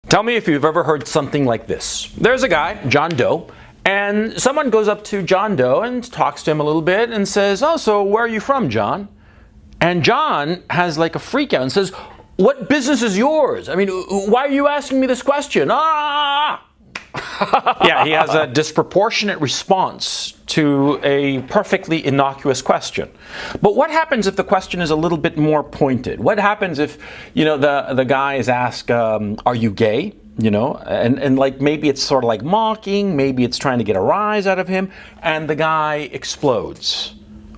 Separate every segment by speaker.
Speaker 1: Tell me if you've ever heard something like this. There's a guy, John Doe, and someone goes up to John Doe and talks to him a little bit and says, "Oh, so where are you from, John?" And John has like a freak out and says, "What business is yours? I mean, why are you asking me this question? Ah!" Yeah, he has a disproportionate response to a perfectly innocuous question. But what happens if the question is a little bit more pointed? What happens if, the guy is asked, "Are you gay?" And like maybe it's sort of like mocking, maybe it's trying to get a rise out of him, and the guy explodes.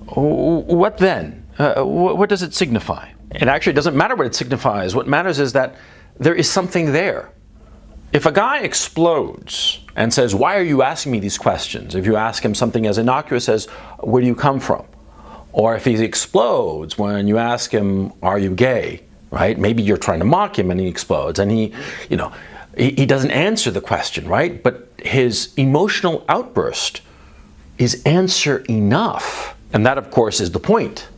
Speaker 1: What then? What does it signify? It actually doesn't matter what it signifies. What matters is that there is something there. If a guy explodes and says, "Why are you asking me these questions?" If you ask him something as innocuous as, "Where do you come from?" Or if he explodes when you ask him, "Are you gay?" Right? Maybe you're trying to mock him and he explodes and he doesn't answer the question, right? But his emotional outburst is answer enough. And that, of course, is the point.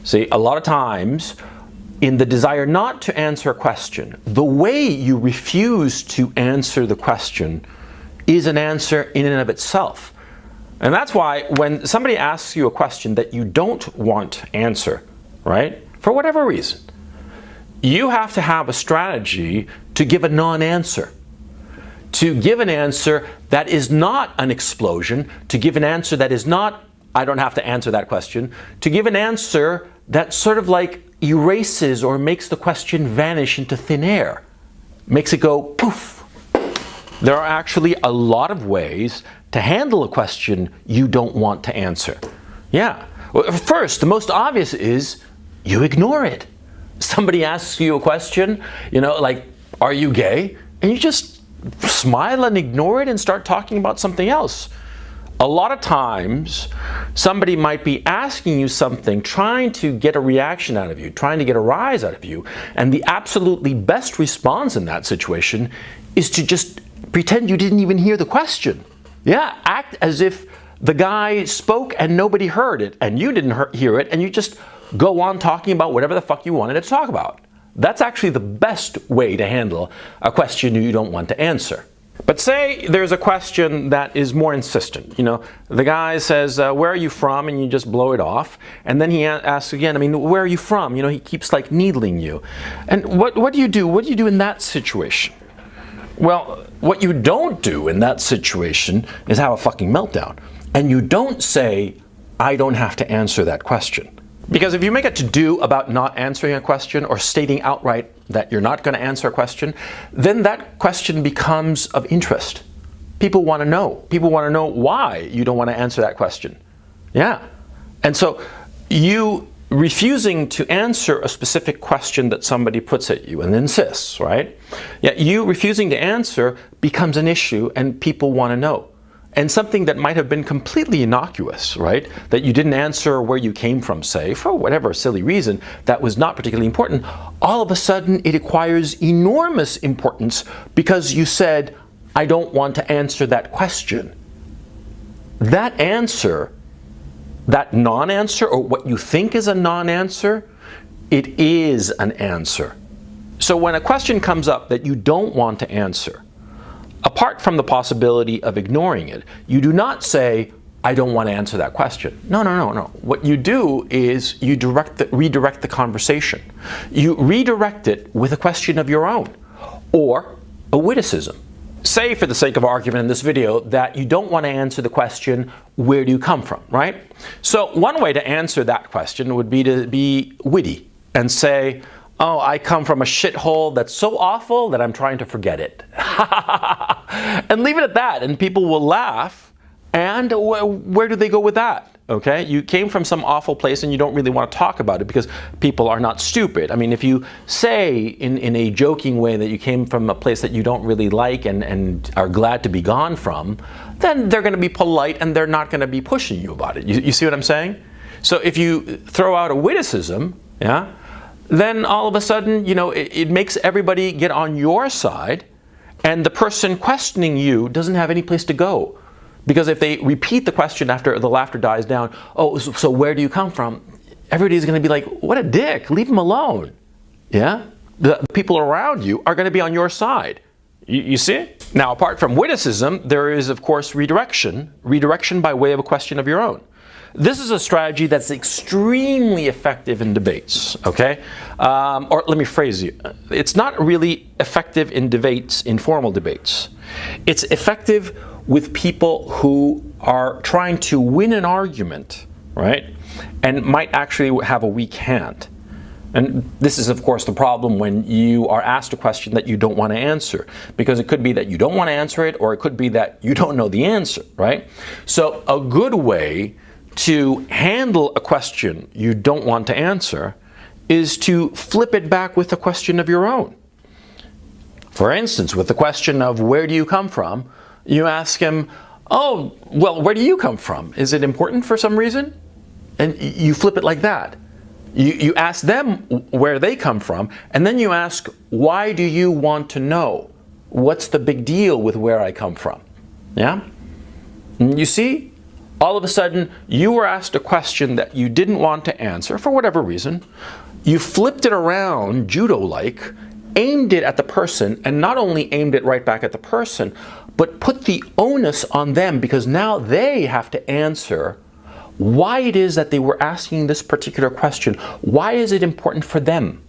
Speaker 1: See, a lot of times, in the desire not to answer a question, the way you refuse to answer the question is an answer in and of itself. And that's why when somebody asks you a question that you don't want to answer, right, for whatever reason, you have to have a strategy to give a non-answer. To give an answer that is not an explosion, to give an answer that is not, "I don't have to answer that question," to give an answer that sort of like erases or makes the question vanish into thin air, makes it go poof. There are actually a lot of ways to handle a question you don't want to answer. Yeah. Well, first, the most obvious is you ignore it. Somebody asks you a question, like, "Are you gay?" And you just smile and ignore it and start talking about something else. A lot of times, somebody might be asking you something, trying to get a reaction out of you, trying to get a rise out of you, and the absolutely best response in that situation is to just pretend you didn't even hear the question. Yeah, act as if the guy spoke and nobody heard it, and you didn't hear it, and you just go on talking about whatever the fuck you wanted to talk about. That's actually the best way to handle a question you don't want to answer. But say there's a question that is more insistent. The guy says, "Where are you from?" and you just blow it off. And then he asks again, "Where are you from?" He keeps like needling you. And what do you do? What do you do in that situation? Well, what you don't do in that situation is have a fucking meltdown. And you don't say, "I don't have to answer that question." Because if you make a to-do about not answering a question or stating outright that you're not going to answer a question, then that question becomes of interest. People want to know. People want to know why you don't want to answer that question. Yeah. And so you refusing to answer a specific question that somebody puts at you and insists, right? Yeah, you refusing to answer becomes an issue and people want to know. And something that might have been completely innocuous, right? That you didn't answer where you came from, say, for whatever silly reason that was not particularly important, all of a sudden it acquires enormous importance because you said, "I don't want to answer that question." That answer, that non-answer, or what you think is a non-answer, it is an answer. So when a question comes up that you don't want to answer, apart from the possibility of ignoring it, you do not say, "I don't want to answer that question." No. What you do is you redirect the conversation. You redirect it with a question of your own or a witticism. Say, for the sake of argument in this video, that you don't want to answer the question, "Where do you come from?" right? So one way to answer that question would be to be witty and say, "Oh, I come from a shithole that's so awful that I'm trying to forget it." And leave it at that, and people will laugh. And where do they go with that? Okay, you came from some awful place and you don't really want to talk about it because people are not stupid. If you say in a joking way that you came from a place that you don't really like and are glad to be gone from, then they're going to be polite and they're not going to be pushing you about it. You see what I'm saying? So if you throw out a witticism, yeah, then all of a sudden, it makes everybody get on your side, and the person questioning you doesn't have any place to go. Because if they repeat the question after the laughter dies down, "Oh, so where do you come from?" everybody's going to be like, "What a dick, leave him alone." Yeah? The people around you are going to be on your side. You see? Now, apart from witticism, there is, of course, redirection by way of a question of your own. This is a strategy that's extremely effective in debates, okay? Or let me phrase you. It's not really effective in debates, informal debates. It's effective with people who are trying to win an argument, right? And might actually have a weak hand. And this is, of course, the problem when you are asked a question that you don't want to answer, because it could be that you don't want to answer it, or it could be that you don't know the answer, right? So a good way to handle a question you don't want to answer is to flip it back with a question of your own. For instance, with the question of where do you come from, you ask him, oh, well, where do you come from? Is it important for some reason? And you flip it like that. You ask them where they come from, and then you ask, why do you want to know? What's the big deal with where I come from? Yeah? And you see, all of a sudden, you were asked a question that you didn't want to answer for whatever reason. You flipped it around, judo-like, aimed it at the person, and not only aimed it right back at the person, but put the onus on them, because now they have to answer why it is that they were asking this particular question. Why is it important for them?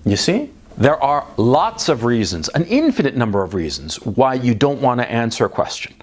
Speaker 1: You see? There are lots of reasons, an infinite number of reasons, why you don't want to answer a question.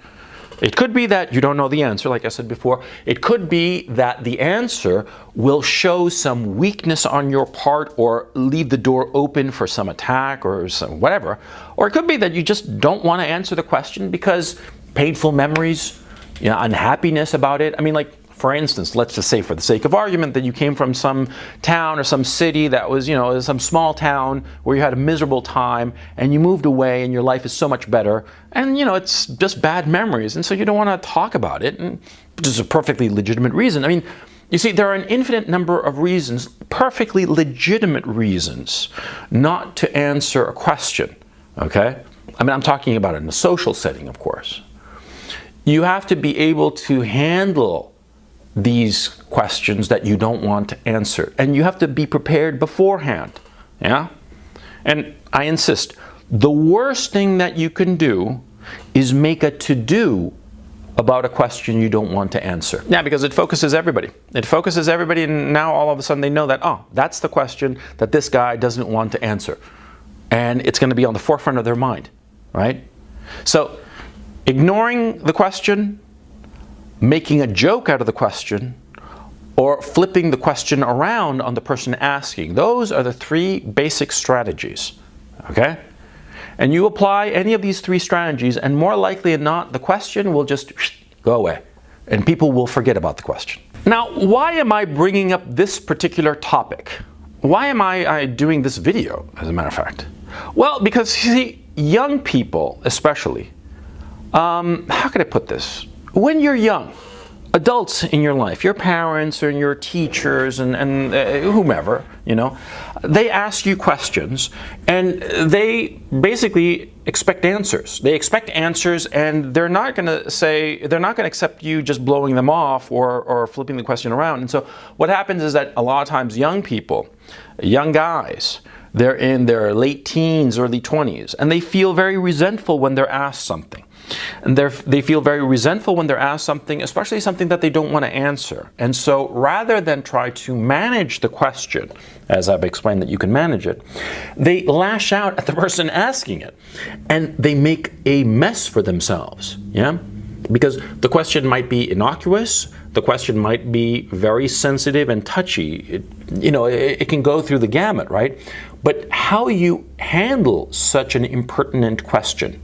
Speaker 1: It could be that you don't know the answer, like I said before. It could be that the answer will show some weakness on your part or leave the door open for some attack or some whatever. Or it could be that you just don't want to answer the question because painful memories, unhappiness about it. I mean, like, for instance, let's just say for the sake of argument that you came from some town or some city that was, some small town where you had a miserable time and you moved away and your life is so much better and, it's just bad memories. And so you don't want to talk about it, which is a perfectly legitimate reason. I mean, you see, there are an infinite number of reasons, perfectly legitimate reasons, not to answer a question, okay? I mean, I'm talking about it in a social setting, of course. You have to be able to handle these questions that you don't want to answer. And you have to be prepared beforehand. Yeah? And I insist, the worst thing that you can do is make a to-do about a question you don't want to answer. Yeah, because it focuses everybody. It focuses everybody, and now all of a sudden they know that, oh, that's the question that this guy doesn't want to answer. And it's going to be on the forefront of their mind, right? So, ignoring the question, making a joke out of the question, or flipping the question around on the person asking. Those are the three basic strategies, okay? And you apply any of these three strategies, and more likely than not, the question will just go away, and people will forget about the question. Now, why am I bringing up this particular topic? Why am I doing this video, as a matter of fact? Well, because, you see, young people especially, how can I put this? When you're young, adults in your life, your parents or your teachers and whomever, they ask you questions and they basically expect answers. They expect answers, and they're not going to accept you just blowing them off or flipping the question around. And so what happens is that a lot of times young people, young guys, they're in their late teens, early 20s, and they feel very resentful when they're asked something. And they feel very resentful when they're asked something, especially something that they don't want to answer. And so rather than try to manage the question, as I've explained that you can manage it, they lash out at the person asking it. And they make a mess for themselves, yeah? Because the question might be innocuous, the question might be very sensitive and touchy. It can go through the gamut, right? But how you handle such an impertinent question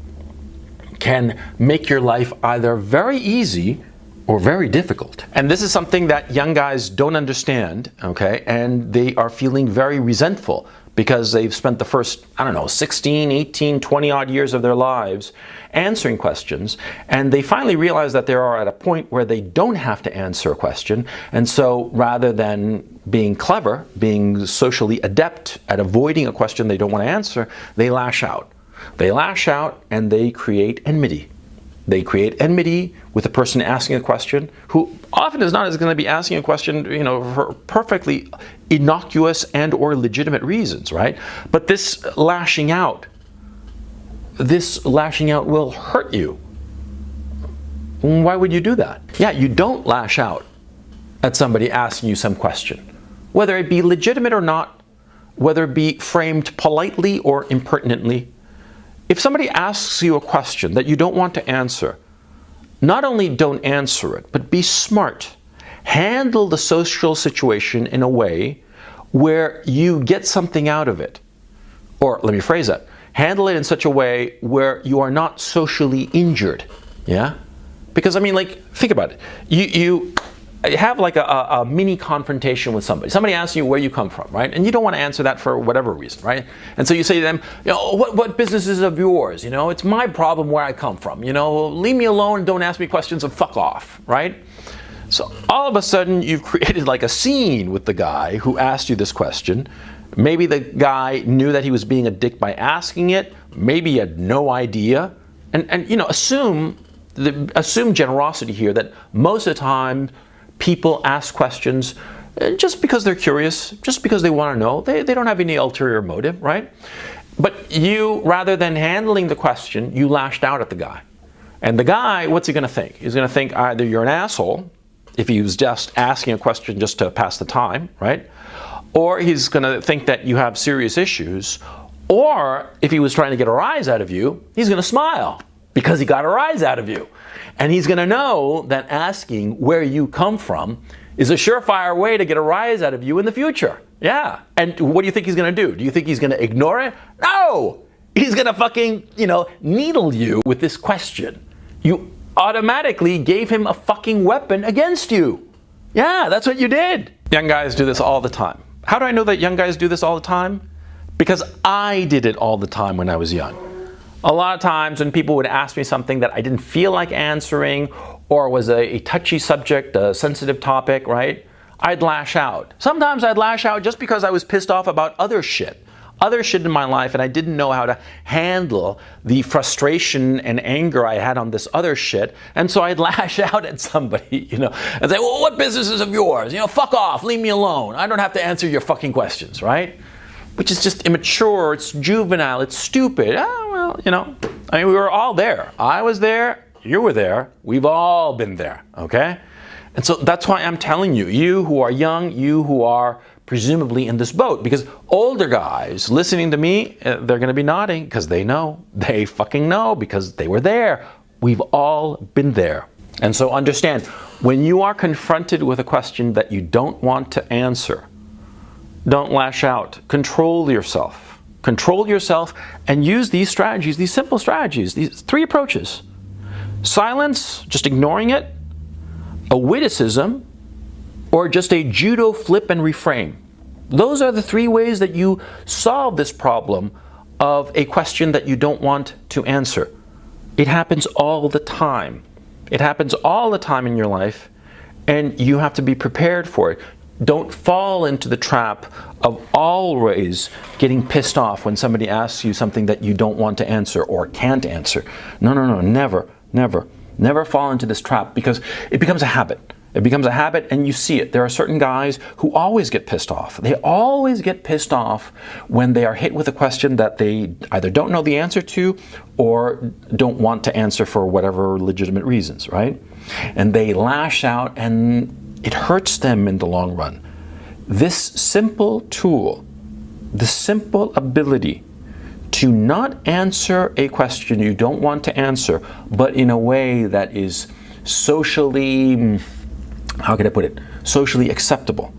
Speaker 1: can make your life either very easy or very difficult. And this is something that young guys don't understand, okay? And they are feeling very resentful because they've spent the first, 16, 18, 20 odd years of their lives answering questions, and they finally realize that they are at a point where they don't have to answer a question. And so rather than being clever, being socially adept at avoiding a question they don't want to answer, they lash out. They lash out and they create enmity. They create enmity with the person asking a question, who often is not going to be asking a question, for perfectly innocuous and or legitimate reasons, right? But this lashing out this lashing out will hurt you. Why would you do that? Yeah, you don't lash out at somebody asking you some question, whether it be legitimate or not, whether it be framed politely or impertinently. If somebody asks you a question that you don't want to answer, not only don't answer it, but be smart. Handle the social situation in a way where you get something out of it. Or let me phrase that. Handle it in such a way where you are not socially injured. Yeah? Because, I mean, like, think about it. You have like a mini confrontation with somebody. Somebody asks you where you come from, right? And you don't want to answer that for whatever reason, right? And so you say to them, you know, what business is of yours? You know, it's my problem where I come from. You know, leave me alone, don't ask me questions, and fuck off, right? So all of a sudden you've created like a scene with the guy who asked you this question. Maybe the guy knew that he was being a dick by asking it. Maybe he had no idea. And you know, assume generosity here, that most of the time people ask questions just because they're curious, just because they want to know. They don't have any ulterior motive, right? But you, rather than handling the question, you lashed out at the guy. And the guy, what's he going to think? He's going to think either you're an asshole, if he was just asking a question just to pass the time, right? Or he's going to think that you have serious issues. Or if he was trying to get a rise out of you, he's going to smile because he got a rise out of you. And he's going to know that asking where you come from is a surefire way to get a rise out of you in the future. Yeah. And what do you think he's going to do? Do you think he's going to ignore it? No! He's going to fucking, needle you with this question. You automatically gave him a fucking weapon against you. Yeah, that's what you did. Young guys do this all the time. How do I know that young guys do this all the time? Because I did it all the time when I was young. A lot of times when people would ask me something that I didn't feel like answering, or was a touchy subject, a sensitive topic, right? I'd lash out. Sometimes I'd lash out just because I was pissed off about other shit in my life, and I didn't know how to handle the frustration and anger I had on this other shit. And so I'd lash out at somebody, and say, well, what business is of yours? Fuck off, leave me alone. I don't have to answer your fucking questions, right? Which is just immature, it's juvenile, it's stupid. We were all there. I was there, you were there, we've all been there, okay? And so that's why I'm telling you, you who are young, you who are presumably in this boat, because older guys listening to me, they're going to be nodding because they know. They fucking know because they were there. We've all been there. And so understand, when you are confronted with a question that you don't want to answer, don't lash out. Control yourself. Control yourself and use these strategies, these simple strategies, these 3 approaches. Silence, just ignoring it, a witticism, or just a judo flip and reframe. Those are the 3 ways that you solve this problem of a question that you don't want to answer. It happens all the time. It happens all the time in your life, and you have to be prepared for it. Don't fall into the trap of always getting pissed off when somebody asks you something that you don't want to answer or can't answer. No, never fall into this trap, because it becomes a habit. It becomes a habit, and you see it. There are certain guys who always get pissed off. They always get pissed off when they are hit with a question that they either don't know the answer to or don't want to answer for whatever legitimate reasons, right? And they lash out, and it hurts them in the long run. This simple tool, the simple ability to not answer a question you don't want to answer, but in a way that is socially, how can I put it, socially acceptable.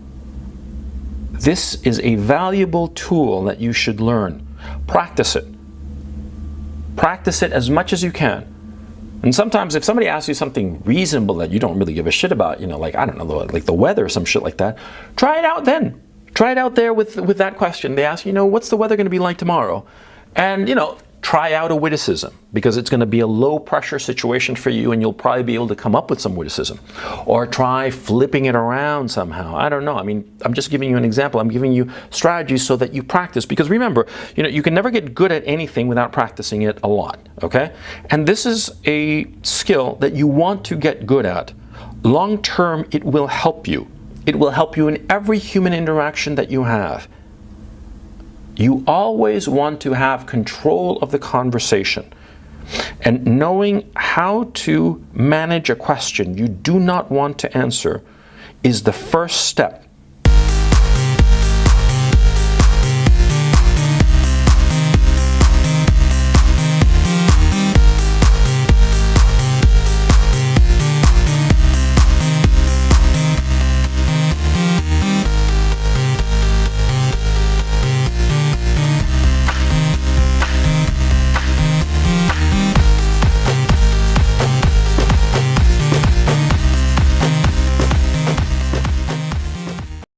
Speaker 1: This is a valuable tool that you should learn. Practice it. Practice it as much as you can. And sometimes if somebody asks you something reasonable that you don't really give a shit about, like, I don't know, like the weather or some shit like that, try it out then. Try it out there with that question. They ask, what's the weather going to be like tomorrow? And, try out a witticism, because it's going to be a low pressure situation for you, and you'll probably be able to come up with some witticism. Or try flipping it around somehow. I don't know. I'm just giving you an example. I'm giving you strategies so that you practice, because remember, you can never get good at anything without practicing it a lot, okay? And this is a skill that you want to get good at. Long term, it will help you. It will help you in every human interaction that you have. You always want to have control of the conversation. And knowing how to manage a question you do not want to answer is the first step